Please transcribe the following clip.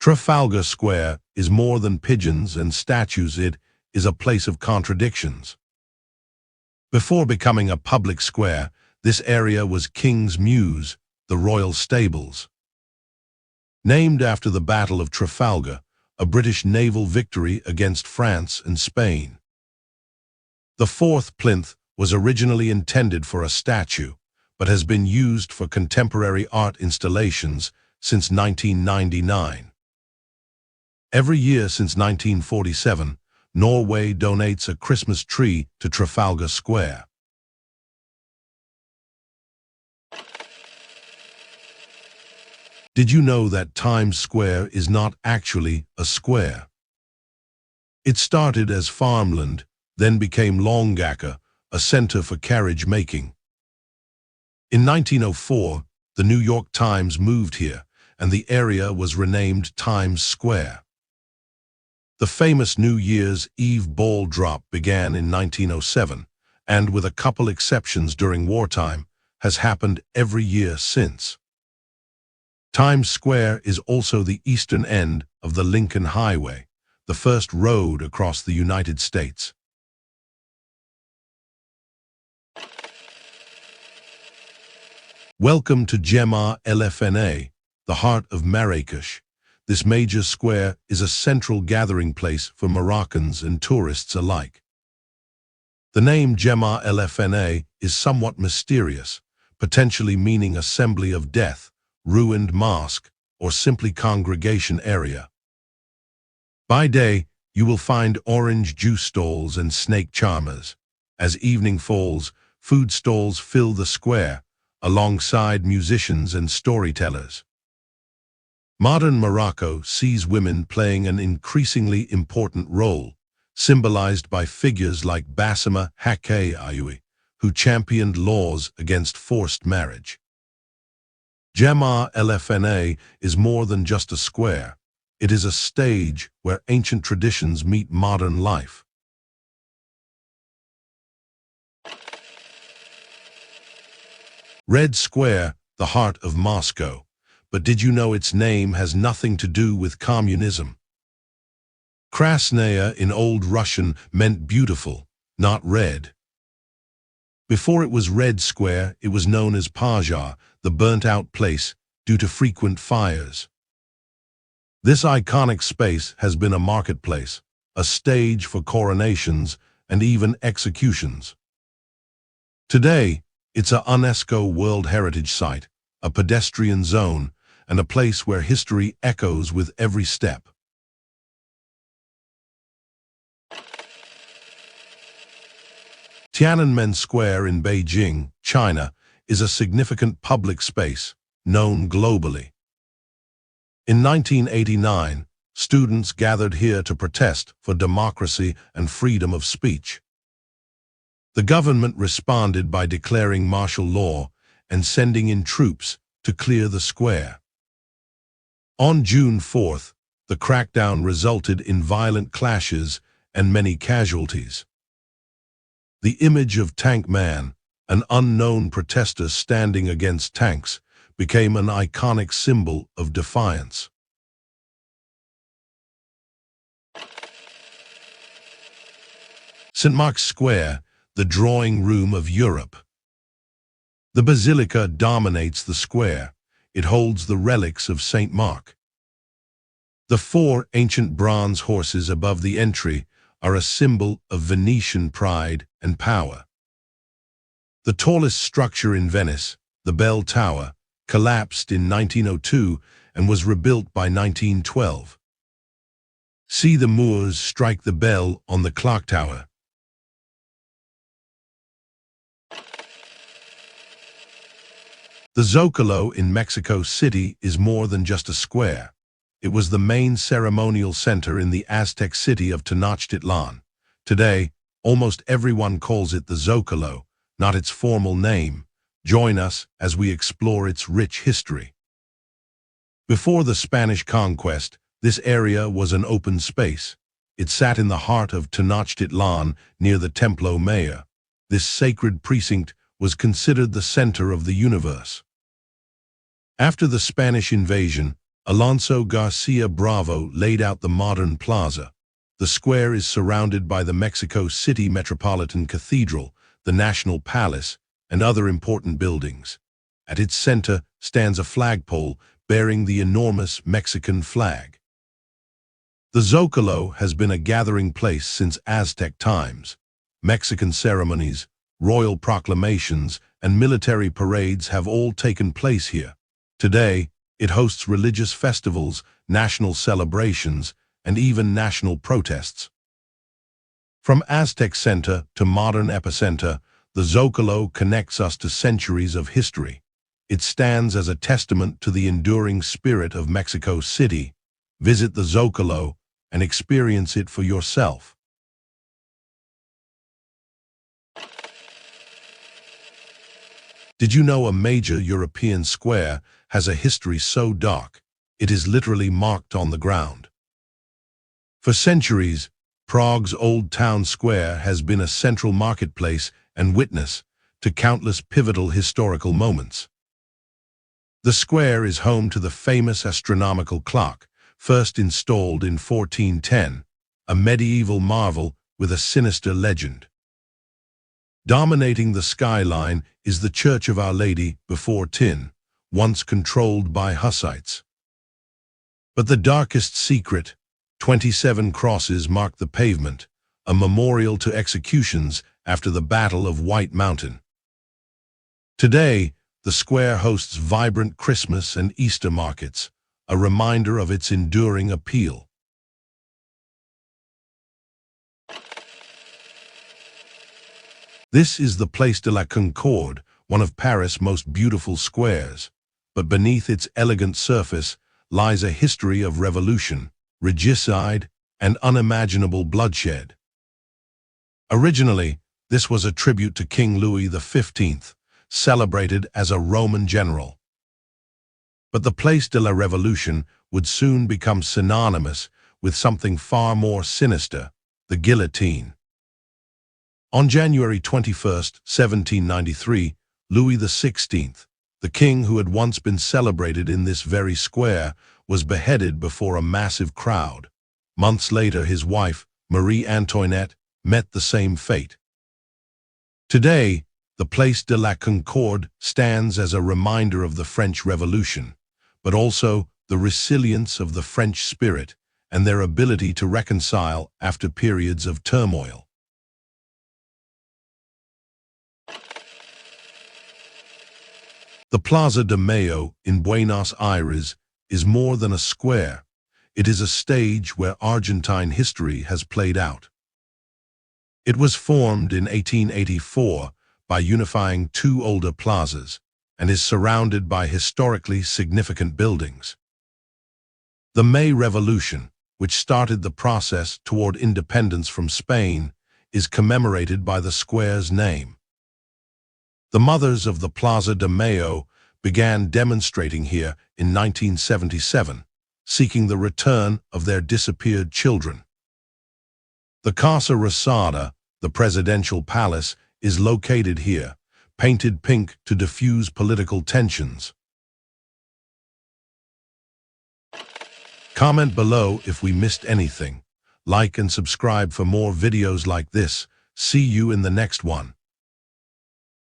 Trafalgar Square is more than pigeons and statues. It is a place of contradictions. Before becoming a public square, this area was King's Mews, the royal stables. Named after the Battle of Trafalgar, a British naval victory against France and Spain. The fourth plinth was originally intended for a statue, but has been used for contemporary art installations since 1999. Every year since 1947, Norway donates a Christmas tree to Trafalgar Square. Did you know that Times Square is not actually a square? It started as farmland, then became Långåker, a center for carriage making. In 1904, the New York Times moved here, and the area was renamed Times Square. The famous New Year's Eve ball drop began in 1907, and with a couple exceptions during wartime, has happened every year since. Times Square is also the eastern end of the Lincoln Highway, the first road across the United States. Welcome to Gemma LFNA, the heart of Marrakesh. This major square is a central gathering place for Moroccans and tourists alike. The name Gemma LFNA is somewhat mysterious, potentially meaning assembly of death, ruined mosque, or simply congregation area. By day, you will find orange juice stalls and snake charmers. As evening falls, food stalls fill the square, alongside musicians and storytellers. Modern Morocco sees women playing an increasingly important role, symbolized by figures like Bassema Hakke Ayoui, who championed laws against forced marriage. Gemma LFNA is more than just a square. It is a stage where ancient traditions meet modern life. Red Square, the heart of Moscow. But did you know its name has nothing to do with communism? Krasnaya in Old Russian meant beautiful, not red. Before it was Red Square, it was known as Podzar, the burnt-out place, due to frequent fires. This iconic space has been a marketplace, a stage for coronations, and even executions. Today, it's a UNESCO World Heritage Site, a pedestrian zone, and a place where history echoes with every step. Tiananmen Square in Beijing, China, is a significant public space, known globally. In 1989, students gathered here to protest for democracy and freedom of speech. The government responded by declaring martial law and sending in troops to clear the square. On June 4th, the crackdown resulted in violent clashes and many casualties. The image of Tank Man, an unknown protester standing against tanks, became an iconic symbol of defiance. St. Mark's Square, the drawing room of Europe. The basilica dominates the square. It holds the relics of St. Mark. The four ancient bronze horses above the entry are a symbol of Venetian pride and power. The tallest structure in Venice, the Bell Tower, collapsed in 1902 and was rebuilt by 1912. See the Moors strike the bell on the clock tower. The Zocalo in Mexico City is more than just a square. It was the main ceremonial center in the Aztec city of Tenochtitlan. Today, almost everyone calls it the Zocalo, not its formal name. Join us as we explore its rich history. Before the Spanish conquest, this area was an open space. It sat in the heart of Tenochtitlan near the Templo Mayor. This sacred precinct was considered the center of the universe. After the Spanish invasion, Alonso Garcia Bravo laid out the modern plaza. The square is surrounded by the Mexico City Metropolitan Cathedral, the National Palace, and other important buildings. At its center stands a flagpole bearing the enormous Mexican flag. The Zocalo has been a gathering place since Aztec times. Mexican ceremonies, royal proclamations, and military parades have all taken place here. Today, it hosts religious festivals, national celebrations, and even national protests. From Aztec center to modern epicenter, the Zocalo connects us to centuries of history. It stands as a testament to the enduring spirit of Mexico City. Visit the Zocalo and experience it for yourself. Did you know a major European square has a history so dark, it is literally marked on the ground? For centuries, Prague's Old Town Square has been a central marketplace and witness to countless pivotal historical moments. The square is home to the famous astronomical clock, first installed in 1410, a medieval marvel with a sinister legend. Dominating the skyline is the Church of Our Lady before Tin, once controlled by Hussites. But the darkest secret, 27 crosses mark the pavement, a memorial to executions after the Battle of White Mountain. Today, the square hosts vibrant Christmas and Easter markets, a reminder of its enduring appeal. This is the Place de la Concorde, one of Paris' most beautiful squares, but beneath its elegant surface lies a history of revolution, regicide, and unimaginable bloodshed. Originally, this was a tribute to King Louis XV, celebrated as a Roman general. But the Place de la Révolution would soon become synonymous with something far more sinister, the guillotine. On January 21, 1793, Louis XVI, the king who had once been celebrated in this very square, was beheaded before a massive crowd. Months later, his wife, Marie Antoinette, met the same fate. Today, the Place de la Concorde stands as a reminder of the French Revolution, but also the resilience of the French spirit and their ability to reconcile after periods of turmoil. The Plaza de Mayo in Buenos Aires is more than a square. It is a stage where Argentine history has played out. It was formed in 1884 by unifying two older plazas and is surrounded by historically significant buildings. The May Revolution, which started the process toward independence from Spain, is commemorated by the square's name. The mothers of the Plaza de Mayo began demonstrating here in 1977, seeking the return of their disappeared children. The Casa Rosada, the presidential palace, is located here, painted pink to diffuse political tensions. Comment below if we missed anything. Like and subscribe for more videos like this. See you in the next one.